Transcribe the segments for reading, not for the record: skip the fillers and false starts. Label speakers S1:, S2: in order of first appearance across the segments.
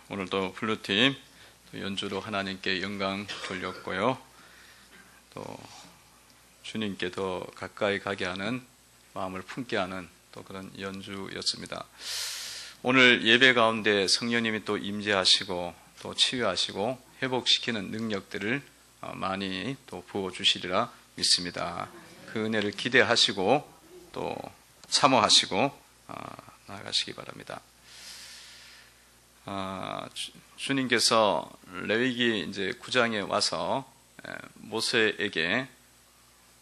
S1: 오늘도 블루팀 연주로 하나님께 영광 돌렸고요. 또 주님께 더 가까이 가게 하는 마음을 품게 하는 또 그런 연주였습니다. 오늘 예배 가운데 성령님이 또 임재하시고 또 치유하시고 회복시키는 능력들을 많이 또 부어주시리라 믿습니다. 그 은혜를 기대하시고 또 사모하시고 나아가시기 바랍니다. 주님께서 레위기 이제 9장에 와서 모세에게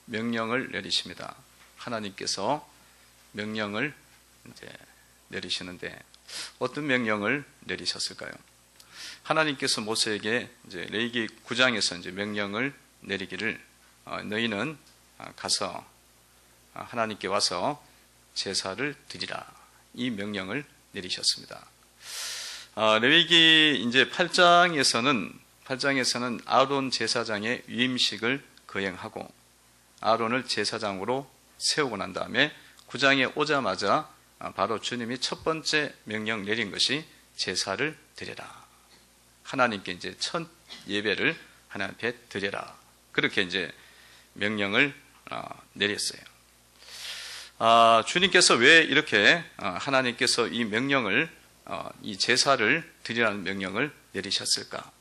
S1: 명령을 내리십니다. 하나님께서 명령을 이제 내리시는데 어떤 명령을 내리셨을까요? 하나님께서 모세에게 이제 레위기 9장에서 이제 명령을 내리기를 너희는 가서 하나님께 와서 제사를 드리라, 이 명령을 내리셨습니다. 레위기 이제 8장에서는 아론 제사장의 위임식을 거행하고 아론을 제사장으로 세우고 난 다음에 9장에 오자마자 바로 주님이 첫 번째 명령 내린 것이 제사를 드려라. 하나님께 이제 첫 예배를 하나님 앞에 드려라. 그렇게 이제 명령을 내렸어요. 주님께서 왜 이렇게 하나님께서 이 명령을 이 제사를 드리라는 명령을 내리셨을까?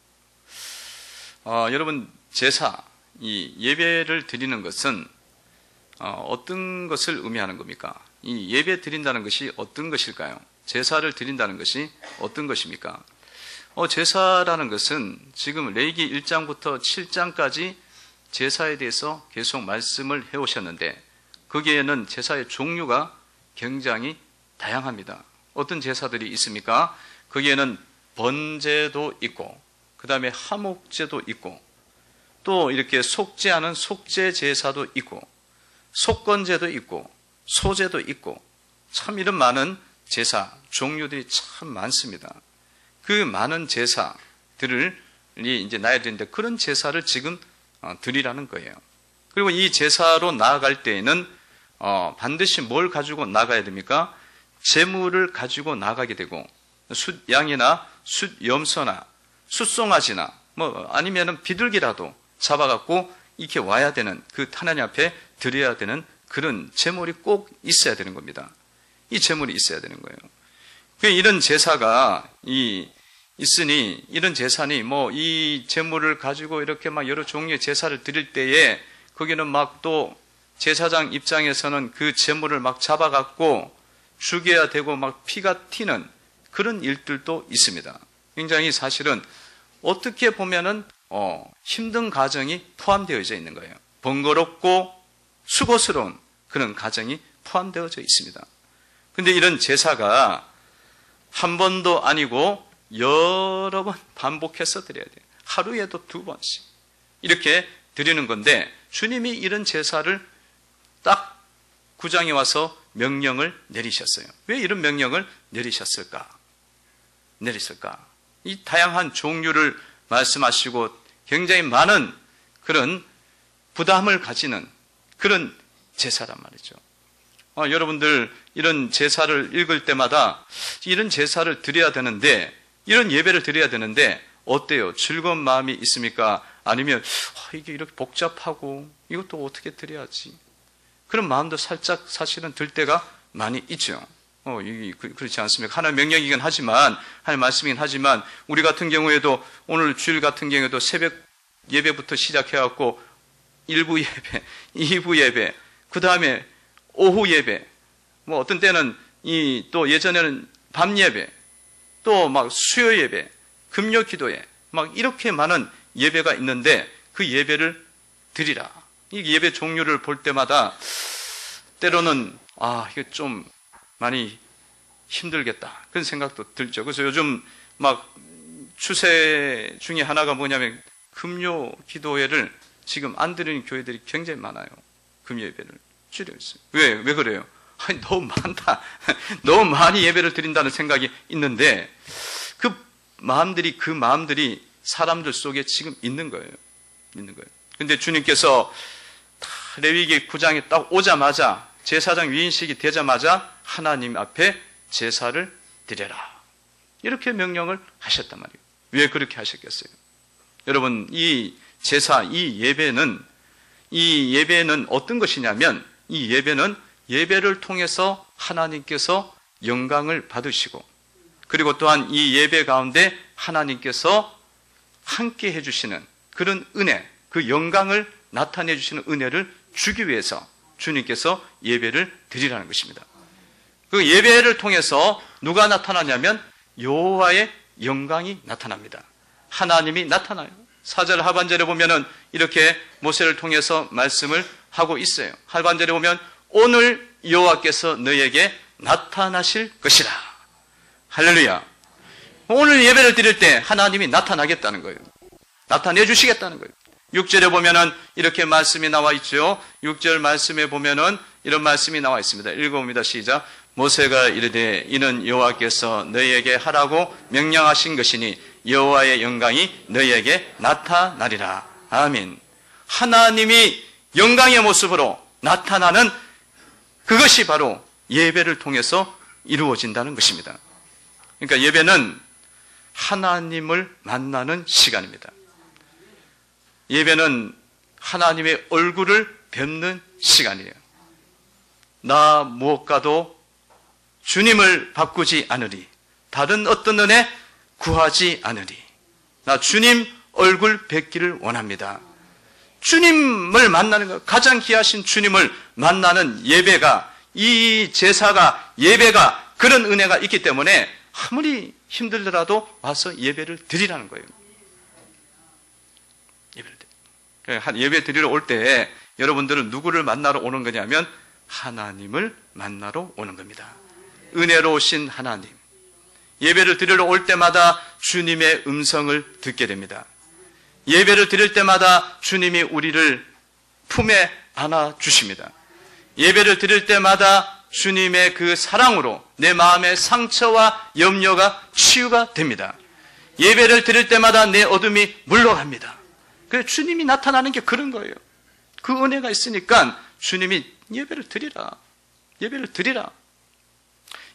S1: 여러분, 제사, 이 예배를 드리는 것은 어떤 것을 의미하는 겁니까? 이 예배 드린다는 것이 어떤 것일까요? 제사를 드린다는 것이 어떤 것입니까? 제사라는 것은 지금 레위기 1장부터 7장까지 제사에 대해서 계속 말씀을 해오셨는데 거기에는 제사의 종류가 굉장히 다양합니다. 어떤 제사들이 있습니까? 거기에는 번제도 있고 그 다음에 화목제도 있고 또 이렇게 속죄하는 속죄 제사도 있고 속건제도 있고 소제도 있고 참 이런 많은 제사 종류들이 참 많습니다. 그 많은 제사들이 이제 나야 되는데 그런 제사를 지금 드리라는 거예요. 그리고 이 제사로 나아갈 때에는 반드시 뭘 가지고 나가야 됩니까? 제물을 가지고 나가게 되고 숫양이나 숫염소나 숫송아지나 아니면은 비둘기라도 잡아갖고 이렇게 와야 되는, 그 하나님 앞에 드려야 되는 그런 제물이 꼭 있어야 되는 겁니다. 이 제물이 있어야 되는 거예요. 이런 제사가 있으니 이런 제사니 이 제물을 가지고 이렇게 막 여러 종류의 제사를 드릴 때에 거기는 막 또 제사장 입장에서는 그 제물을 막 잡아갖고 죽여야 되고 막 피가 튀는 그런 일들도 있습니다. 굉장히 사실은 어떻게 보면은 힘든 가정이 포함되어져 있는 거예요. 번거롭고 수고스러운 그런 가정이 포함되어져 있습니다. 근데 이런 제사가 한 번도 아니고 여러 번 반복해서 드려야 돼요. 하루에도 2번씩 이렇게 드리는 건데 주님이 이런 제사를 딱 9장에 와서 명령을 내리셨어요. 왜 이런 명령을 내리셨을까? 이 다양한 종류를 말씀하시고 굉장히 많은 그런 부담을 가지는 그런 제사란 말이죠. 여러분들 이런 제사를 읽을 때마다 이런 제사를 드려야 되는데, 이런 예배를 드려야 되는데 어때요? 즐거운 마음이 있습니까? 아니면 이게 이렇게 복잡하고 이것도 어떻게 드려야지? 그런 마음도 살짝 사실은 들 때가 많이 있죠. 그렇지 않습니까? 하나의 명령이긴 하지만, 하나의 말씀이긴 하지만, 우리 같은 경우에도 오늘 주일 같은 경우에도 새벽 예배부터 시작해갖고 1부 예배, 2부 예배, 그 다음에 오후 예배, 어떤 때는 또 예전에는 밤 예배, 또 막 수요 예배, 금요 기도회, 막 이렇게 많은 예배가 있는데 그 예배를 드리라. 이 예배 종류를 볼 때마다 때로는 이게 좀 많이 힘들겠다 그런 생각도 들죠. 그래서 요즘 막 추세 중에 하나가 뭐냐면 금요 기도회를 지금 안 드리는 교회들이 굉장히 많아요. 금요 예배를 줄여 있어요. 왜 그래요? 너무 많다. 너무 많이 예배를 드린다는 생각이 있는데 그 마음들이 사람들 속에 지금 있는 거예요. 근데 주님께서 레위기 9장에 딱 오자마자 제사장 위임식이 되자마자 하나님 앞에 제사를 드려라. 이렇게 명령을 하셨단 말이에요. 왜 그렇게 하셨겠어요? 여러분, 이 제사, 이 예배는 어떤 것이냐면, 이 예배는 예배를 통해서 하나님께서 영광을 받으시고, 그리고 또한 이 예배 가운데 하나님께서 함께 해주시는 그런 은혜, 그 영광을 나타내 주시는 은혜를 주기 위해서 주님께서 예배를 드리라는 것입니다. 그 예배를 통해서 누가 나타나냐면 여호와의 영광이 나타납니다. 하나님이 나타나요. 4절 하반절에 보면은 이렇게 모세를 통해서 말씀을 하고 있어요. 하반절에 보면 오늘 여호와께서 너희에게 나타나실 것이라. 할렐루야. 오늘 예배를 드릴 때 하나님이 나타나겠다는 거예요. 나타내 주시겠다는 거예요. 6절에 보면은 이렇게 말씀이 나와 있죠. 6절 말씀에 보면은 이런 말씀이 나와 있습니다. 읽어봅니다. 시작. 모세가 이르되 이는 여호와께서 너희에게 하라고 명령하신 것이니 여호와의 영광이 너희에게 나타나리라. 아멘. 하나님이 영광의 모습으로 나타나는 그것이 바로 예배를 통해서 이루어진다는 것입니다. 그러니까 예배는 하나님을 만나는 시간입니다. 예배는 하나님의 얼굴을 뵙는 시간이에요. 나 무엇과도 주님을 바꾸지 않으리. 다른 어떤 은혜 구하지 않으리. 나 주님 얼굴 뵙기를 원합니다. 주님을 만나는 것, 가장 귀하신 주님을 만나는 예배가, 이 제사가, 예배가 그런 은혜가 있기 때문에 아무리 힘들더라도 와서 예배를 드리라는 거예요. 예배 드리러 올 때 여러분들은 누구를 만나러 오는 거냐면 하나님을 만나러 오는 겁니다. 은혜로우신 하나님. 예배를 드리러 올 때마다 주님의 음성을 듣게 됩니다. 예배를 드릴 때마다 주님이 우리를 품에 안아 주십니다. 예배를 드릴 때마다 주님의 그 사랑으로 내 마음의 상처와 염려가 치유가 됩니다. 예배를 드릴 때마다 내 어둠이 물러갑니다. 그래서 주님이 나타나는 게 그런 거예요. 그 은혜가 있으니까 주님이 예배를 드리라. 예배를 드리라.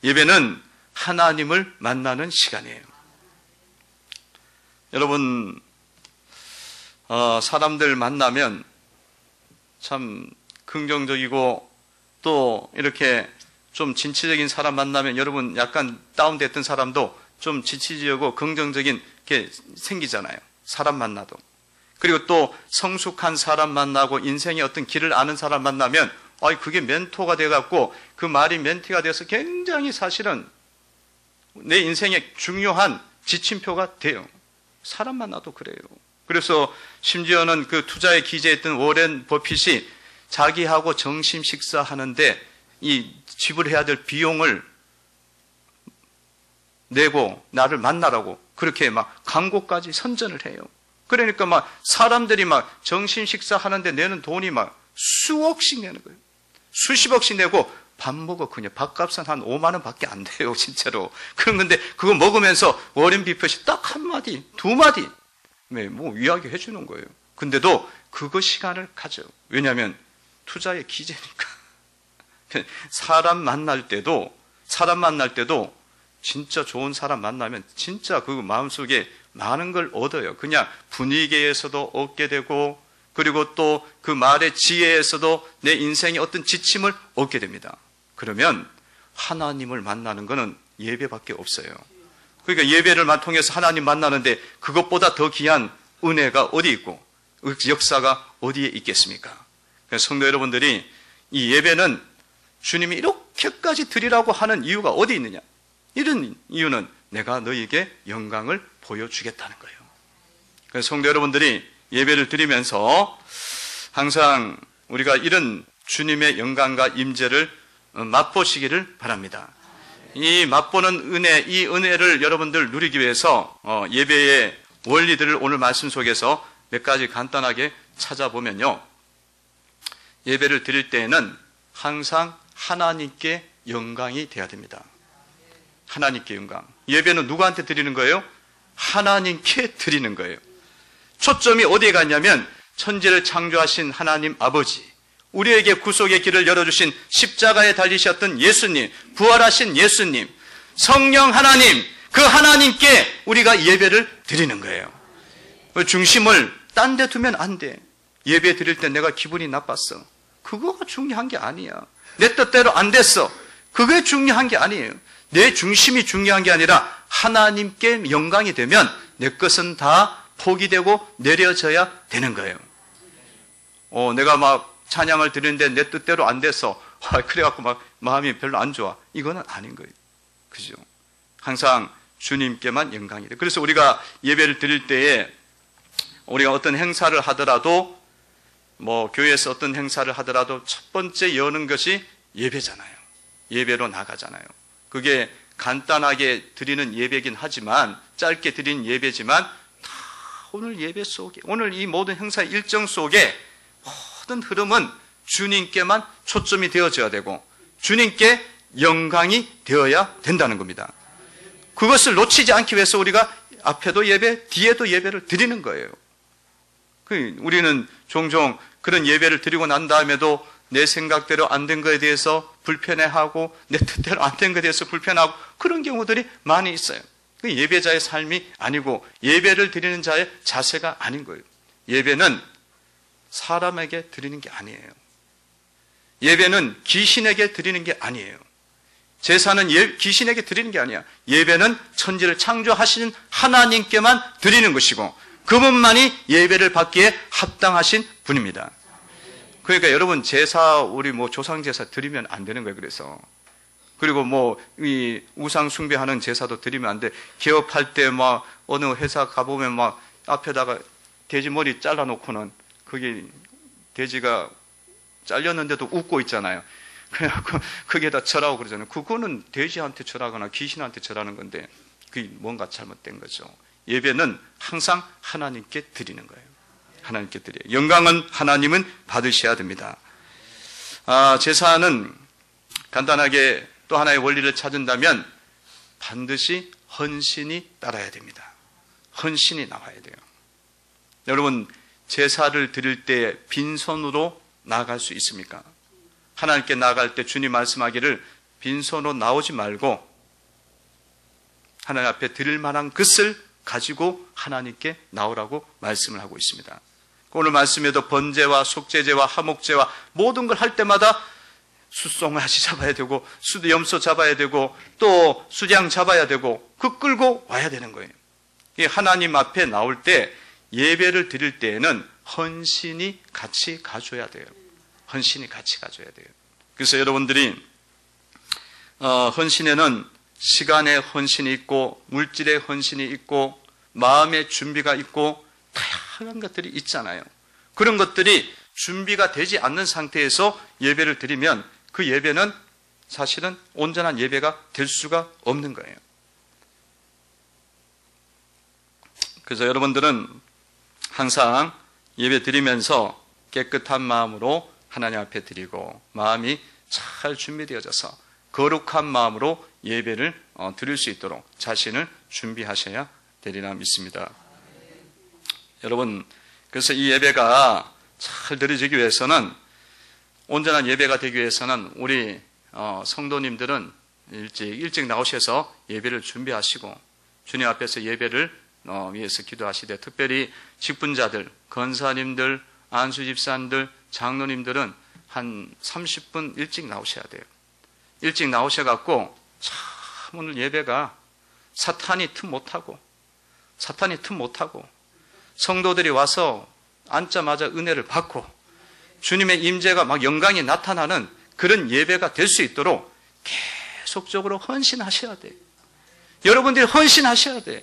S1: 예배는 하나님을 만나는 시간이에요. 여러분, 사람들 만나면 참 긍정적이고 또 이렇게 좀 진취적인 사람 만나면 여러분 약간 다운됐던 사람도 좀 진취적이고 긍정적인 게 생기잖아요. 사람 만나도. 그리고 또 성숙한 사람 만나고 인생의 어떤 길을 아는 사람 만나면 그게 멘토가 돼갖고 그 말이 멘티가 돼서 굉장히 사실은 내 인생의 중요한 지침표가 돼요. 사람 만나도 그래요. 그래서 심지어는 그 투자에 기재했던 워렌 버핏이 자기하고 점심 식사하는데 이 지불해야 될 비용을 내고 나를 만나라고 그렇게 막 광고까지 선전을 해요. 그러니까 막 사람들이 막 점심 식사하는데 내는 돈이 막 수억씩 내는 거예요. 수십억씩 내고 밥 먹어 그냥 밥값은 한 5만 원밖에 안 돼요, 진짜로. 그런 건데 그거 먹으면서 워렌 버핏이 딱 한마디, 두마디 뭐 이야기해 주는 거예요. 근데도 그거 시간을 가져. 왜냐하면 투자의 기재니까. 사람 만날 때도 진짜 좋은 사람 만나면 진짜 그 마음속에 많은 걸 얻어요. 그냥 분위기에서도 얻게 되고 그리고 또 그 말의 지혜에서도 내 인생의 어떤 지침을 얻게 됩니다. 그러면 하나님을 만나는 것은 예배밖에 없어요. 그러니까 예배를 통해서 하나님 만나는데 그것보다 더 귀한 은혜가 어디 있고 역사가 어디에 있겠습니까? 그래서 성도 여러분들이 이 예배는 주님이 이렇게까지 드리라고 하는 이유가 어디 있느냐? 이런 이유는 내가 너희에게 영광을 보여주겠다는 거예요. 그래서 성도 여러분들이 예배를 드리면서 항상 우리가 이런 주님의 영광과 임재를 맛보시기를 바랍니다. 이 맛보는 은혜, 이 은혜를 여러분들 누리기 위해서 예배의 원리들을 오늘 말씀 속에서 몇 가지 간단하게 찾아보면요. 예배를 드릴 때에는 항상 하나님께 영광이 돼야 됩니다. 하나님께 영광. 예배는 누구한테 드리는 거예요? 하나님께 드리는 거예요. 초점이 어디에 갔냐면 천지를 창조하신 하나님 아버지, 우리에게 구속의 길을 열어주신 십자가에 달리셨던 예수님, 부활하신 예수님, 성령 하나님, 그 하나님께 우리가 예배를 드리는 거예요. 중심을 딴 데 두면 안 돼. 예배 드릴 때 내가 기분이 나빴어. 그거가 중요한 게 아니야. 내 뜻대로 안 됐어. 그게 중요한 게 아니에요. 내 중심이 중요한 게 아니라 하나님께 영광이 되면 내 것은 다 포기되고 내려져야 되는 거예요. 내가 막 찬양을 드리는데 내 뜻대로 안 됐어. 그래갖고 막 마음이 별로 안 좋아. 이거는 아닌 거예요. 그죠? 항상 주님께만 영광이 돼. 그래서 우리가 예배를 드릴 때에 우리가 어떤 행사를 하더라도 교회에서 어떤 행사를 하더라도 첫 번째 여는 것이 예배잖아요. 예배로 나가잖아요. 그게 간단하게 드리는 예배긴 하지만 짧게 드리는 예배지만 다 오늘 예배 속에 오늘 이 모든 행사 일정 속에 모든 흐름은 주님께만 초점이 되어져야 되고 주님께 영광이 되어야 된다는 겁니다. 그것을 놓치지 않기 위해서 우리가 앞에도 예배, 뒤에도 예배를 드리는 거예요. 우리는 종종 그런 예배를 드리고 난 다음에도 내 생각대로 안 된 것에 대해서 불편해하고 내 뜻대로 안 된 것에 대해서 불편하고 그런 경우들이 많이 있어요. 그 예배자의 삶이 아니고 예배를 드리는 자의 자세가 아닌 거예요. 예배는 사람에게 드리는 게 아니에요. 예배는 귀신에게 드리는 게 아니에요. 제사는 귀신에게 드리는 게 아니야. 예배는 천지를 창조하시는 하나님께만 드리는 것이고 그분만이 예배를 받기에 합당하신 분입니다. 그러니까 여러분 제사 우리 조상 제사 드리면 안 되는 거예요. 그래서 그리고 이 우상 숭배하는 제사도 드리면 안 돼. 개업할 때 어느 회사 가보면 앞에다가 돼지 머리 잘라놓고는 그게 돼지가 잘렸는데도 웃고 있잖아요. 그래갖고 그게다 절하고 그러잖아요. 그거는 돼지한테 절하거나 귀신한테 절하는 건데 그게 뭔가 잘못된 거죠. 예배는 항상 하나님께 드리는 거예요. 하나님께 드려요. 영광은 하나님은 받으셔야 됩니다. 제사는 간단하게 또 하나의 원리를 찾은다면 반드시 헌신이 따라야 됩니다. 헌신이 나와야 돼요. 여러분 제사를 드릴 때 빈손으로 나아갈 수 있습니까? 하나님께 나아갈 때 주님 말씀하기를 빈손으로 나오지 말고 하나님 앞에 드릴 만한 것을 가지고 하나님께 나오라고 말씀을 하고 있습니다. 오늘 말씀에도 번제와 속죄제와 하목제와 모든 걸 할 때마다 숫송아지 잡아야 되고 염소 잡아야 되고 또 수장 잡아야 되고 그 끌고 와야 되는 거예요. 하나님 앞에 나올 때 예배를 드릴 때에는 헌신이 같이 가져야 돼요. 헌신이 같이 가져야 돼요. 그래서 여러분들이 헌신에는 시간의 헌신이 있고 물질의 헌신이 있고 마음의 준비가 있고 다양한 것들이 있잖아요. 그런 것들이 준비가 되지 않는 상태에서 예배를 드리면 그 예배는 사실은 온전한 예배가 될 수가 없는 거예요. 그래서 여러분들은 항상 예배 드리면서 깨끗한 마음으로 하나님 앞에 드리고 마음이 잘 준비되어져서 거룩한 마음으로 예배를 드릴 수 있도록 자신을 준비하셔야 되리라 믿습니다. 여러분, 그래서 이 예배가 잘 드려지기 위해서는 온전한 예배가 되기 위해서는 우리 성도님들은 일찍 나오셔서 예배를 준비하시고 주님 앞에서 예배를 위해서 기도하시되 특별히 직분자들, 권사님들, 안수집사님들, 장로님들은 한 30분 일찍 나오셔야 돼요. 일찍 나오셔갖고 참 오늘 예배가 사탄이 틈 못하고 성도들이 와서 앉자마자 은혜를 받고 주님의 임재가 막 영광이 나타나는 그런 예배가 될 수 있도록 계속적으로 헌신하셔야 돼요. 여러분들이 헌신하셔야 돼요.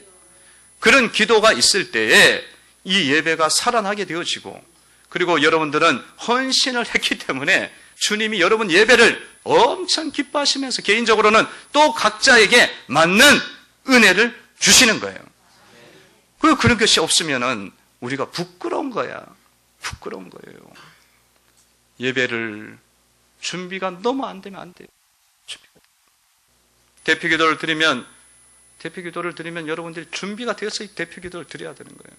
S1: 그런 기도가 있을 때에 이 예배가 살아나게 되어지고 그리고 여러분들은 헌신을 했기 때문에 주님이 여러분 예배를 엄청 기뻐하시면서 개인적으로는 또 각자에게 맞는 은혜를 주시는 거예요. 그런 것이 없으면은 우리가 부끄러운 거야. 부끄러운 거예요. 예배를 준비가 너무 안 되면 안 돼요. 대표 기도를 드리면 여러분들이 준비가 되어서 대표 기도를 드려야 되는 거예요.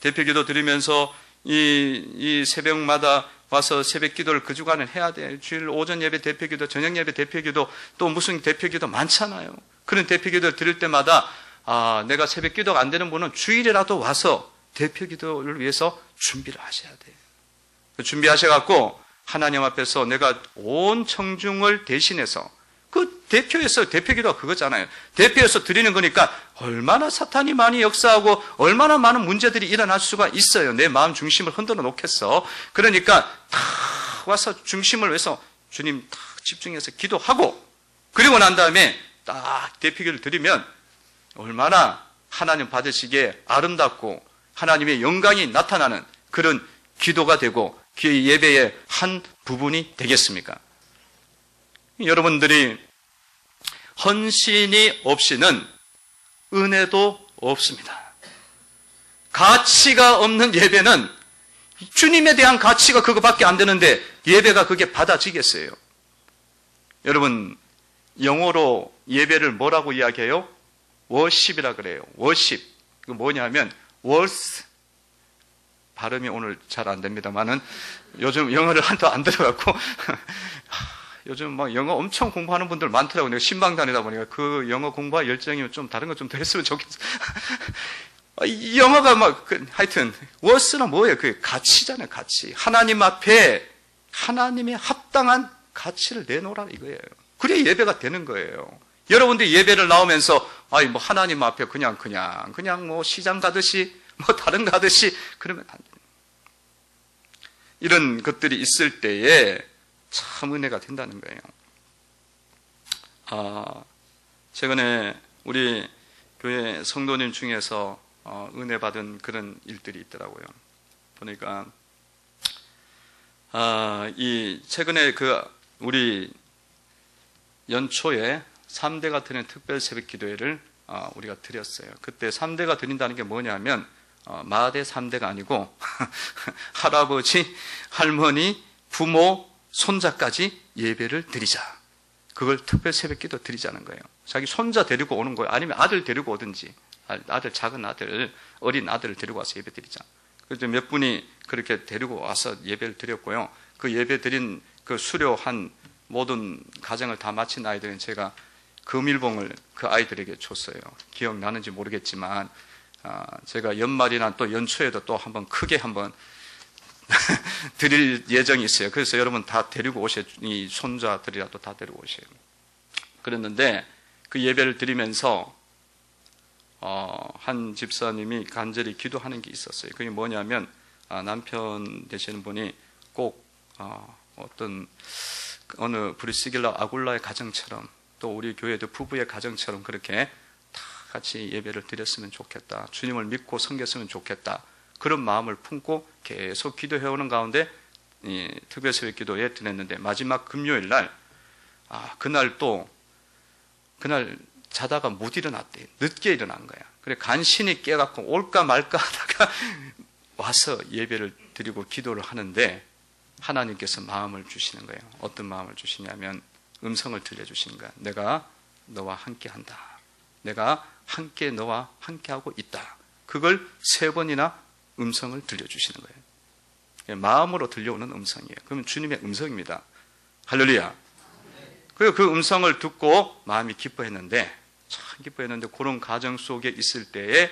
S1: 대표 기도 드리면서 이 새벽마다 와서 새벽 기도를 그 주간에 해야 돼요. 주일 오전 예배 대표 기도, 저녁 예배 대표 기도, 또 무슨 대표 기도 많잖아요. 그런 대표기도를 드릴 때마다 내가 새벽 기도가 안 되는 분은 주일이라도 와서 대표기도를 위해서 준비를 하셔야 돼요. 준비하셔갖고 하나님 앞에서 내가 온 청중을 대신해서 그 대표에서 대표기도가 그거잖아요. 대표에서 드리는 거니까 얼마나 사탄이 많이 역사하고 얼마나 많은 문제들이 일어날 수가 있어요. 내 마음 중심을 흔들어 놓겠어. 그러니까 다 와서 중심을 위해서 주님 딱 집중해서 기도하고 그리고 난 다음에 딱 대표기도를 드리면 얼마나 하나님 받으시기에 아름답고 하나님의 영광이 나타나는 그런 기도가 되고 그 예배의 한 부분이 되겠습니까? 여러분들이 헌신이 없이는 은혜도 없습니다. 가치가 없는 예배는 주님에 대한 가치가 그거밖에 안 되는데 예배가 그게 받아지겠어요? 여러분 영어로 예배를 뭐라고 이야기해요? 워십이라 그래요. 워십. 이거 뭐냐면 worth 발음이 오늘 잘 안 됩니다만은 요즘 영어를 한도 안 들어갖고 요즘 막 영어 엄청 공부하는 분들 많더라고요. 내가 신방 다니다 보니까 그 영어 공부와 열정이면 좀 다른 거 좀 더 했으면 좋겠어. 영어가 막 하여튼 worth는 뭐예요? 그 가치잖아요. 가치. 하나님 앞에 하나님의 합당한 가치를 내놓으라 이거예요. 그래야 예배가 되는 거예요. 여러분들이 예배를 나오면서 뭐 하나님 앞에 그냥 뭐 시장 가듯이 뭐 다른 가듯이 그러면 안 돼요. 이런 것들이 있을 때에 참 은혜가 된다는 거예요. 최근에 우리 교회 성도님 중에서 은혜 받은 그런 일들이 있더라고요. 보니까 최근에 우리 연초에 3대가 드리는 특별 새벽 기도회를 우리가 드렸어요. 그때 3대가 드린다는 게 뭐냐면 마대 3대가 아니고 할아버지, 할머니, 부모, 손자까지 예배를 드리자. 그걸 특별 새벽 기도 드리자는 거예요. 자기 손자 데리고 오는 거예요. 아니면 아들 데리고 오든지 아들, 작은 아들, 어린 아들을 데리고 와서 예배 드리자. 그래서 몇 분이 그렇게 데리고 와서 예배를 드렸고요. 그 예배 드린 그 수료한 모든 가정을 다 마친 아이들은 제가 금일봉을 그 아이들에게 줬어요. 기억나는지 모르겠지만 제가 연말이나 또 연초에도 또 한번 크게 한번 드릴 예정이 있어요. 그래서 여러분 다 데리고 오셔야, 이 손자들이라도 다 데리고 오셔요. 그랬는데 그 예배를 드리면서 한 집사님이 간절히 기도하는 게 있었어요. 그게 뭐냐면 남편 되시는 분이 꼭 어느 브리스길라 아굴라의 가정처럼 또 우리 교회도 부부의 가정처럼 그렇게 다 같이 예배를 드렸으면 좋겠다. 주님을 믿고 섬겼으면 좋겠다. 그런 마음을 품고 계속 기도해오는 가운데 특별 새벽 기도에 드렸는데 마지막 금요일 날 그날 자다가 못 일어났대. 늦게 일어난 거야. 그래 간신히 깨갖고 올까 말까 하다가 와서 예배를 드리고 기도를 하는데 하나님께서 마음을 주시는 거예요. 어떤 마음을 주시냐면 음성을 들려주시는 거야. 내가 너와 함께한다. 내가 함께 너와 함께하고 있다. 그걸 3번이나 음성을 들려주시는 거예요. 마음으로 들려오는 음성이에요. 그러면 주님의 음성입니다. 할렐루야. 그리고 그 음성을 듣고 마음이 기뻐했는데 참 기뻐했는데 그런 가정 속에 있을 때에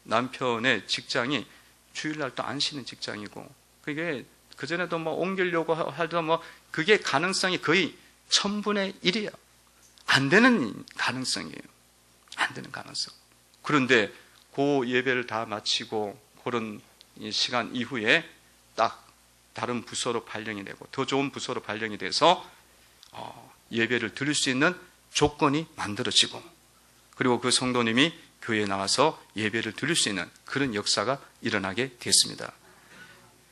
S1: 남편의 직장이 주일날 또 안 쉬는 직장이고 그게 그전에도 뭐 옮기려고 하도 뭐 그게 가능성이 거의 1000분의 1이에요. 안 되는 가능성이에요. 안 되는 가능성. 그런데 그 예배를 다 마치고 그런 시간 이후에 딱 다른 부서로 발령이 되고 더 좋은 부서로 발령이 돼서 예배를 드릴 수 있는 조건이 만들어지고 그리고 그 성도님이 교회에 나와서 예배를 드릴 수 있는 그런 역사가 일어나게 됐습니다.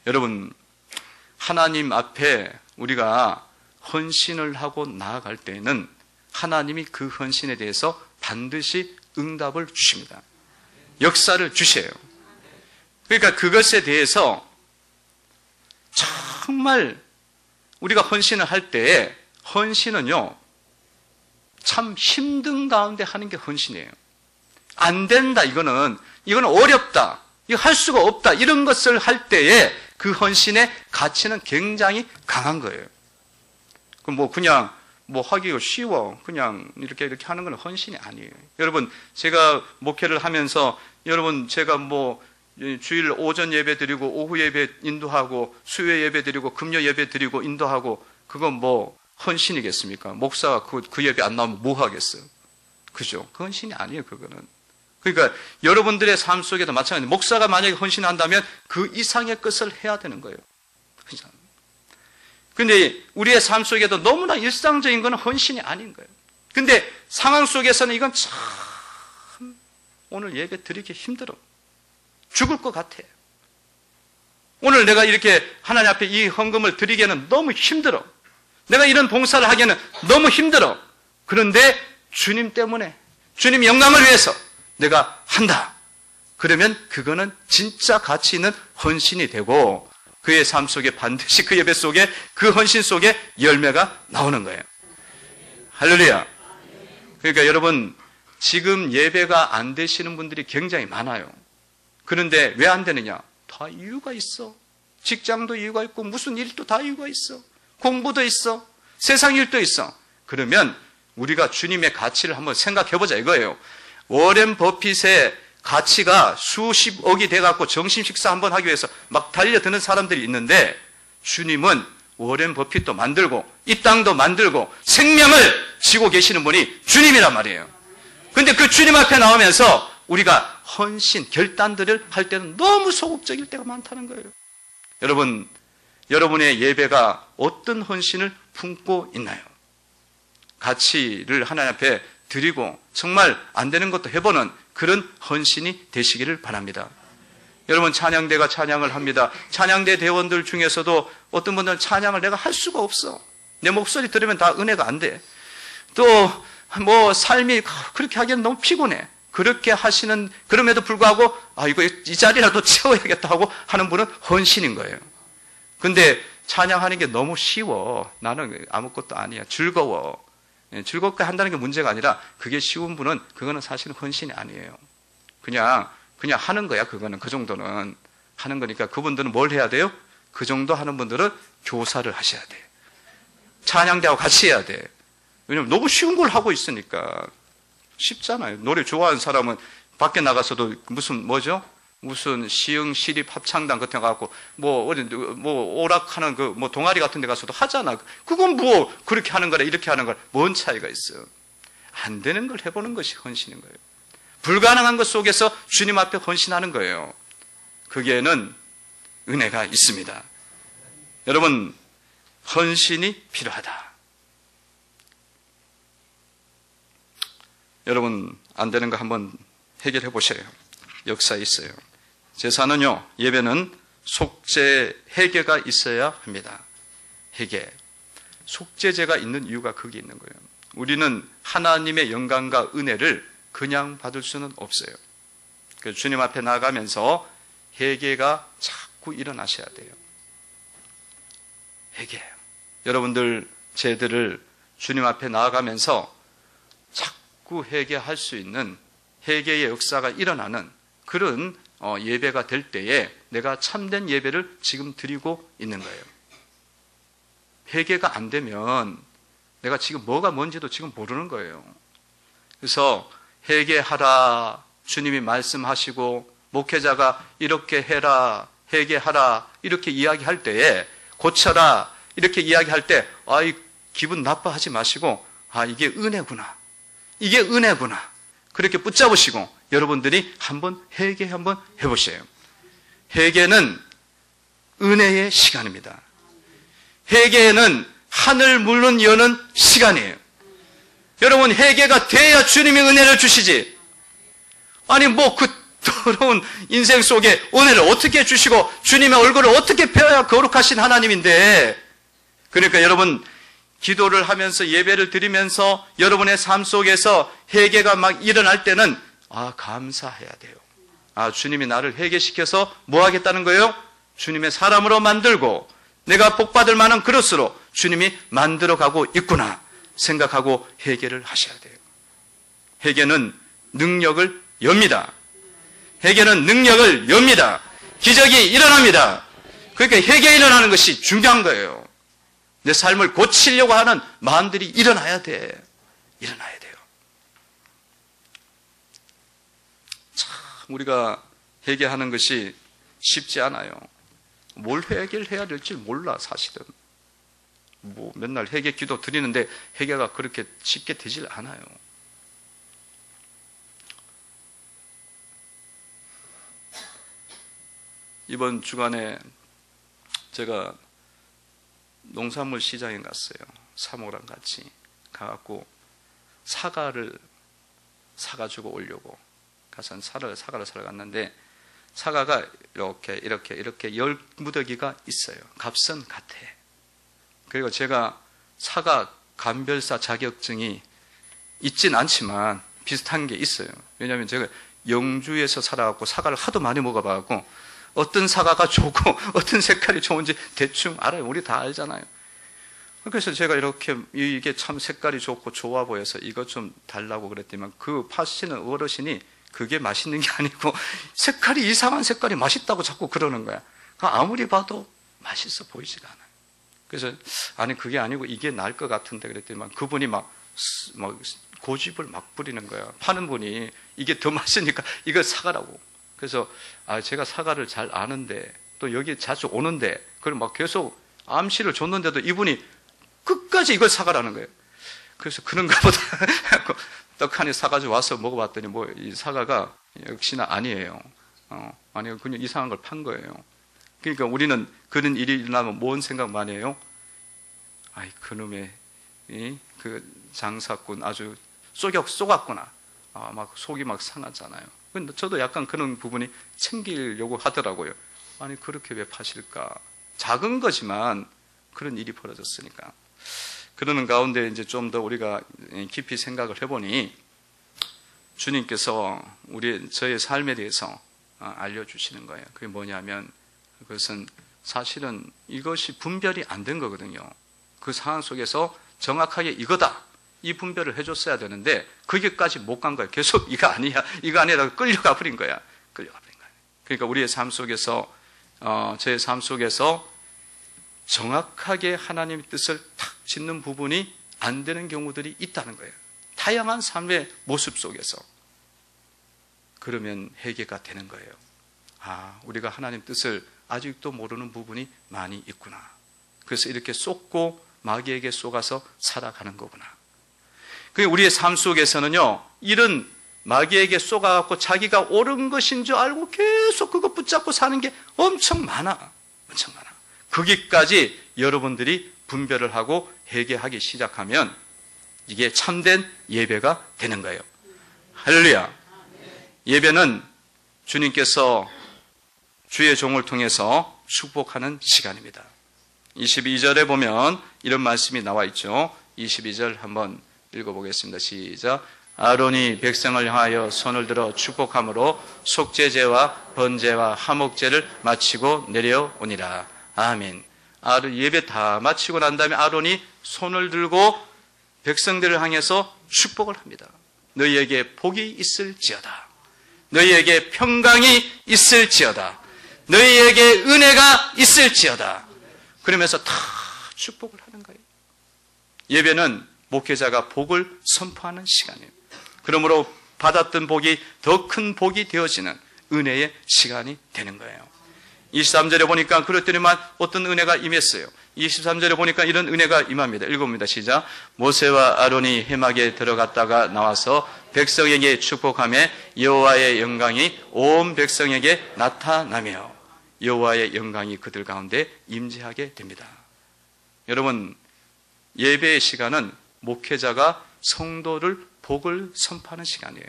S1: 여러분 하나님 앞에 우리가 헌신을 하고 나아갈 때에는 하나님이 그 헌신에 대해서 반드시 응답을 주십니다. 역사를 주셔요. 그러니까 그것에 대해서 정말 우리가 헌신을 할 때에 헌신은요 참 힘든 가운데 하는 게 헌신이에요. 안 된다 이거는 어렵다 이거 할 수가 없다 이런 것을 할 때에 그 헌신의 가치는 굉장히 강한 거예요. 그럼 뭐 그냥 뭐 하기가 쉬워. 그냥 이렇게 하는 건 헌신이 아니에요. 여러분, 제가 목회를 하면서 여러분, 제가 뭐 주일 오전 예배 드리고 오후 예배 인도하고 수요 예배 드리고 금요 예배 드리고 인도하고 그건 뭐 헌신이겠습니까? 목사가 그 예배 안 나오면 뭐 하겠어요? 그죠? 그 헌신이 아니에요, 그거는. 그러니까 여러분들의 삶 속에도 마찬가지로 목사가 만약에 헌신한다면 그 이상의 것을 해야 되는 거예요. 근데 우리의 삶 속에도 너무나 일상적인 건 헌신이 아닌 거예요. 근데 상황 속에서는 이건 참 오늘 예배 드리기 힘들어. 죽을 것 같아. 오늘 내가 이렇게 하나님 앞에 이 헌금을 드리기에는 너무 힘들어. 내가 이런 봉사를 하기에는 너무 힘들어. 그런데 주님 때문에, 주님 영광을 위해서 내가 한다. 그러면 그거는 진짜 가치 있는 헌신이 되고 그의 삶 속에 반드시 그 예배 속에 그 헌신 속에 열매가 나오는 거예요. 할렐루야. 그러니까 여러분, 지금 예배가 안 되시는 분들이 굉장히 많아요. 그런데 왜 안 되느냐? 다 이유가 있어. 직장도 이유가 있고 무슨 일도 다 이유가 있어. 공부도 있어. 세상 일도 있어. 그러면 우리가 주님의 가치를 한번 생각해보자 이거예요. 워렌 버핏의 가치가 수십억이 돼갖고 점심 식사 한번 하기 위해서 막 달려드는 사람들이 있는데 주님은 워렌 버핏도 만들고 이 땅도 만들고 생명을 지고 계시는 분이 주님이란 말이에요. 근데 그 주님 앞에 나오면서 우리가 헌신, 결단들을 할 때는 너무 소극적일 때가 많다는 거예요. 여러분, 여러분의 예배가 어떤 헌신을 품고 있나요? 가치를 하나님 앞에 드리고 정말 안 되는 것도 해보는 그런 헌신이 되시기를 바랍니다. 여러분, 찬양대가 찬양을 합니다. 찬양대 대원들 중에서도 어떤 분들은 찬양을 내가 할 수가 없어. 내 목소리 들으면 다 은혜가 안 돼. 또 뭐 삶이 그렇게 하기에는 너무 피곤해. 그렇게 하시는, 그럼에도 불구하고 이거 이 자리라도 채워야겠다 하고 하는 분은 헌신인 거예요. 근데 찬양하는 게 너무 쉬워. 나는 아무것도 아니야. 즐거워. 즐겁게 한다는 게 문제가 아니라 그게 쉬운 분은 그거는 사실은 헌신이 아니에요. 그냥 하는 거야. 그거는 그 정도는 하는 거니까 그분들은 뭘 해야 돼요? 그 정도 하는 분들은 교사를 하셔야 돼. 찬양대하고 같이 해야 돼. 왜냐면 너무 쉬운 걸 하고 있으니까. 쉽잖아요. 노래 좋아하는 사람은 밖에 나가서도 무슨 시흥 시립 합창단 같은 거 갖고 뭐 오락하는 뭐 동아리 같은 데 가서도 하잖아. 그건 뭐 그렇게 하는 거라 이렇게 하는 거라 뭔 차이가 있어요. 안 되는 걸 해보는 것이 헌신인 거예요. 불가능한 것 속에서 주님 앞에 헌신하는 거예요. 거기에는 은혜가 있습니다. 여러분, 헌신이 필요하다. 여러분, 안 되는 거 한번 해결해 보세요. 역사에 있어요. 제사는요, 예배는 속죄, 회개가 있어야 합니다. 회개. 속죄제가 있는 이유가 거기 있는 거예요. 우리는 하나님의 영광과 은혜를 그냥 받을 수는 없어요. 그래서 주님 앞에 나가면서 회개가 자꾸 일어나셔야 돼요. 회개. 여러분들, 제들을 주님 앞에 나아가면서 자꾸 회개할 수 있는 회개의 역사가 일어나는 그런 예배가 될 때에 내가 참된 예배를 지금 드리고 있는 거예요. 회개가 안 되면 내가 지금 뭐가 뭔지도 지금 모르는 거예요. 그래서 회개하라 주님이 말씀하시고 목회자가 이렇게 해라 회개하라 이렇게 이야기할 때에 고쳐라 이렇게 이야기할 때 기분 나빠하지 마시고 이게 은혜구나. 이게 은혜구나. 그렇게 붙잡으시고 여러분들이 한번 회개 한번 해보세요. 회개는 은혜의 시간입니다. 회개는 하늘 문을 여는 시간이에요. 여러분, 회개가 돼야 주님이 은혜를 주시지. 그 더러운 인생 속에 은혜를 어떻게 주시고 주님의 얼굴을 어떻게 펴야 거룩하신 하나님인데. 그러니까 여러분, 기도를 하면서 예배를 드리면서 여러분의 삶 속에서 회개가 막 일어날 때는 감사해야 돼요. 주님이 나를 회개시켜서 뭐 하겠다는 거예요? 주님의 사람으로 만들고 내가 복받을 만한 그릇으로 주님이 만들어가고 있구나 생각하고 회개를 하셔야 돼요. 회개는 능력을 엽니다. 회개는 능력을 엽니다. 기적이 일어납니다. 그러니까 회개 일어나는 것이 중요한 거예요. 내 삶을 고치려고 하는 마음들이 일어나야 돼. 일어나야 돼요. 참 우리가 회개하는 것이 쉽지 않아요. 뭘 회개를 해야 될지 몰라 사실은. 뭐 맨날 회개 기도 드리는데 회개가 그렇게 쉽게 되질 않아요. 이번 주간에 제가 농산물 시장에 갔어요. 사모랑 같이 가갖고 사과를 사가지고 오려고 가서 사과를 사러 갔는데 사과가 이렇게 열 무더기가 있어요. 값은 같아. 그리고 제가 사과 감별사 자격증이 있진 않지만 비슷한 게 있어요. 왜냐하면 제가 영주에서 살아갖고 사과를 하도 많이 먹어봐갖고 어떤 사과가 좋고 어떤 색깔이 좋은지 대충 알아요. 우리 다 알잖아요. 그래서 제가 이렇게 이게 참 색깔이 좋고 좋아 보여서 이것 좀 달라고 그랬더니만 그 파시는 어르신이 그게 맛있는 게 아니고 색깔이 이상한 색깔이 맛있다고 자꾸 그러는 거야. 아무리 봐도 맛있어 보이지가 않아요. 그래서 아니 그게 아니고 이게 나을 것 같은데 그랬더니만 그분이 막 고집을 막 부리는 거야. 파는 분이 이게 더 맛있으니까 이걸 사가라고. 그래서 제가 사과를 잘 아는데 또 여기 자주 오는데 그걸 막 계속 암시를 줬는데도 이분이 끝까지 이걸 사가라는 거예요. 그래서 그런가 보다 떡 하나 사가지고 와서 먹어봤더니 뭐 이 사과가 역시나 아니에요. 아니요, 그냥 이상한 걸 판 거예요. 그러니까 우리는 그런 일이 일어나면 뭔 생각 많이 해요? 아이 그놈의 그 장사꾼 아주 쏘갔구나. 막 속이 막 상하잖아요. 근데 저도 약간 그런 부분이 챙기려고 하더라고요. 아니 그렇게 왜 파실까? 작은 거지만 그런 일이 벌어졌으니까. 그러는 가운데 이제 좀 더 우리가 깊이 생각을 해보니 주님께서 저의 삶에 대해서 알려주시는 거예요. 그게 뭐냐면 그것은 사실은 이것이 분별이 안 된 거거든요. 그 상황 속에서 정확하게 이거다. 이 분별을 해줬어야 되는데 거기까지 못 간 거예요. 계속 이거 아니라 끌려가 버린 거야. 그러니까 우리의 삶 속에서 제 삶 속에서 정확하게 하나님의 뜻을 탁 짓는 부분이 안 되는 경우들이 있다는 거예요. 다양한 삶의 모습 속에서. 그러면 회개가 되는 거예요. 우리가 하나님 뜻을 아직도 모르는 부분이 많이 있구나. 그래서 이렇게 쏟고 마귀에게 쏘가서 살아가는 거구나. 우리의 삶 속에서는요, 이런 마귀에게 쏘가갖고 자기가 옳은 것인 줄 알고 계속 그거 붙잡고 사는 게 엄청 많아. 엄청 많아. 거기까지 여러분들이 분별을 하고 회개하기 시작하면 이게 참된 예배가 되는 거예요. 할렐루야. 예배는 주님께서 주의 종을 통해서 축복하는 시간입니다. 22절에 보면 이런 말씀이 나와 있죠. 22절 한번 읽어보겠습니다. 시작. 아론이 백성을 향하여 손을 들어 축복함으로 속죄제와 번제와 화목제를 마치고 내려오니라. 아멘. 예배 다 마치고 난 다음에 아론이 손을 들고 백성들을 향해서 축복을 합니다. 너희에게 복이 있을지어다. 너희에게 평강이 있을지어다. 너희에게 은혜가 있을지어다. 그러면서 다 축복을 하는 거예요. 예배는 목회자가 복을 선포하는 시간이에요. 그러므로 받았던 복이 더 큰 복이 되어지는 은혜의 시간이 되는 거예요. 23절에 보니까 그랬더니만 어떤 은혜가 임했어요. 23절에 보니까 이런 은혜가 임합니다. 읽어봅니다. 시작. 모세와 아론이 회막에 들어갔다가 나와서 백성에게 축복하며 여호와의 영광이 온 백성에게 나타나며 여호와의 영광이 그들 가운데 임재하게 됩니다. 여러분, 예배의 시간은 목회자가 성도를 복을 선포하는 시간이에요.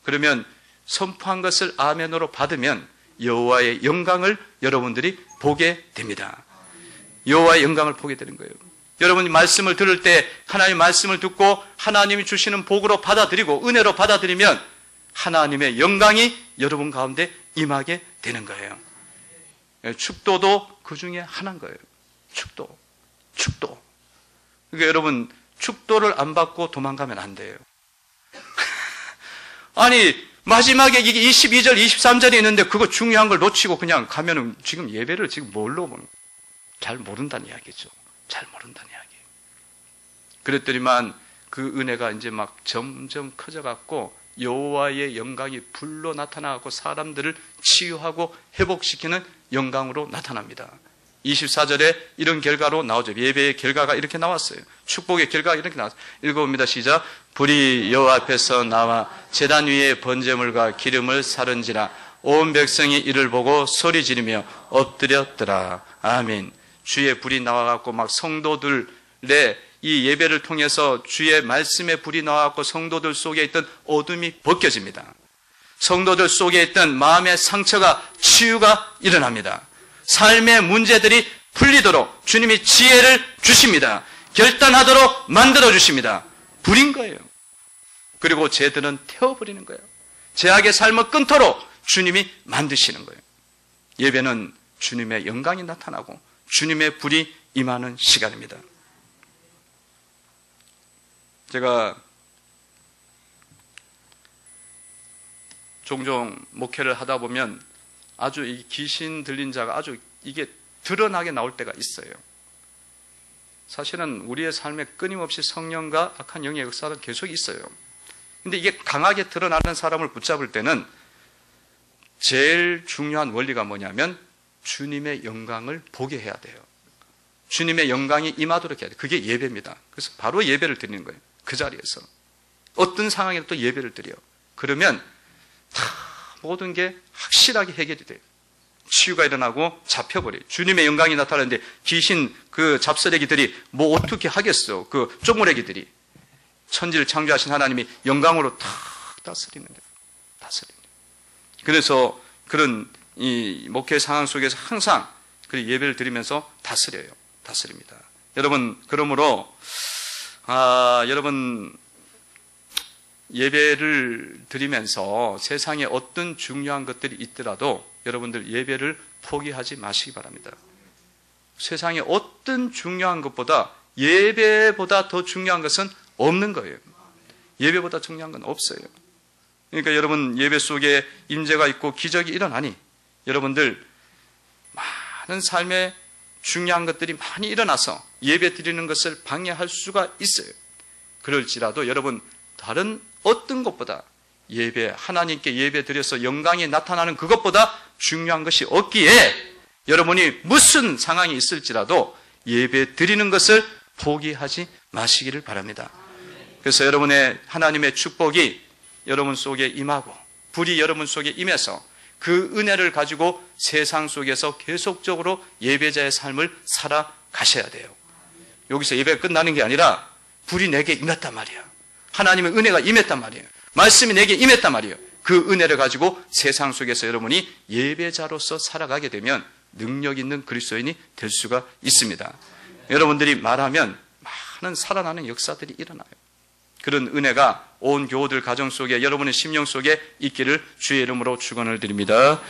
S1: 그러면 선포한 것을 아멘으로 받으면 여호와의 영광을 여러분들이 보게 됩니다. 여호와의 영광을 보게 되는 거예요. 여러분이 말씀을 들을 때 하나님의 말씀을 듣고 하나님이 주시는 복으로 받아들이고 은혜로 받아들이면 하나님의 영광이 여러분 가운데 임하게 되는 거예요. 축도도 그 중에 하나인 거예요. 축도. 그러니까 여러분, 축도를 안 받고 도망가면 안 돼요. 아니, 마지막에 이게 22절, 23절이 있는데 그거 중요한 걸 놓치고 그냥 가면은 지금 예배를 지금 뭘로 잘 모른다는 이야기죠. 잘 모른다는 이야기. 그랬더니만 그 은혜가 이제 막 점점 커져갖고 여호와의 영광이 불로 나타나갖고 사람들을 치유하고 회복시키는 영광으로 나타납니다. 24절에 이런 결과로 나오죠. 예배의 결과가 이렇게 나왔어요. 축복의 결과가 이렇게 나왔어요. 읽어봅니다. 시작. 불이 여호와 앞에서 나와 제단 위에 번제물과 기름을 사른지라 온 백성이 이를 보고 소리 지르며 엎드렸더라. 아멘. 주의 불이 나와갖고 막 성도들의 이 예배를 통해서 주의 말씀의 불이 나와갖고 성도들 속에 있던 어둠이 벗겨집니다. 성도들 속에 있던 마음의 상처가 치유가 일어납니다. 삶의 문제들이 풀리도록 주님이 지혜를 주십니다. 결단하도록 만들어 주십니다. 불인 거예요. 그리고 죄들은 태워버리는 거예요. 죄악의 삶을 끊도록 주님이 만드시는 거예요. 예배는 주님의 영광이 나타나고 주님의 불이 임하는 시간입니다. 제가 종종 목회를 하다 보면 아주 이 귀신 들린 자가 아주 이게 드러나게 나올 때가 있어요. 사실은 우리의 삶에 끊임없이 성령과 악한 영의 역사는 계속 있어요. 근데 이게 강하게 드러나는 사람을 붙잡을 때는 제일 중요한 원리가 뭐냐면 주님의 영광을 보게 해야 돼요. 주님의 영광이 임하도록 해야 돼요. 그게 예배입니다. 그래서 바로 예배를 드리는 거예요. 그 자리에서. 어떤 상황에도 또 예배를 드려요. 그러면 다 모든 게 확실하게 해결이 돼요. 치유가 일어나고 잡혀버려요. 주님의 영광이 나타나는데 귀신 그 잡스레기들이 뭐 어떻게 하겠어. 그 쪼무레기들이. 천지를 창조하신 하나님이 영광으로 탁 다스리는 거예요. 다스리는 거예요. 그래서 그런 이 목회 상황 속에서 항상 그 예배를 드리면서 다스려요. 다스립니다. 여러분, 그러므로 여러분 예배를 드리면서 세상에 어떤 중요한 것들이 있더라도 여러분들 예배를 포기하지 마시기 바랍니다. 세상에 어떤 중요한 것보다 예배보다 더 중요한 것은 없는 거예요. 예배보다 중요한 건 없어요. 그러니까 여러분 예배 속에 임재가 있고 기적이 일어나니 여러분들 많은 삶에 중요한 것들이 많이 일어나서 예배 드리는 것을 방해할 수가 있어요. 그럴지라도 여러분 다른 어떤 것보다 예배, 하나님께 예배 드려서 영광이 나타나는 그것보다 중요한 것이 없기에 여러분이 무슨 상황이 있을지라도 예배 드리는 것을 포기하지 마시기를 바랍니다. 그래서 여러분의 하나님의 축복이 여러분 속에 임하고 불이 여러분 속에 임해서 그 은혜를 가지고 세상 속에서 계속적으로 예배자의 삶을 살아가셔야 돼요. 여기서 예배가 끝나는 게 아니라 불이 내게 임했단 말이야. 하나님의 은혜가 임했단 말이에요. 말씀이 내게 임했단 말이에요. 그 은혜를 가지고 세상 속에서 여러분이 예배자로서 살아가게 되면 능력 있는 그리스도인이 될 수가 있습니다. 여러분들이 말하면 많은 살아나는 역사들이 일어나요. 그런 은혜가 온 교우들 가정 속에 여러분의 심령 속에 있기를 주의 이름으로 축원을 드립니다.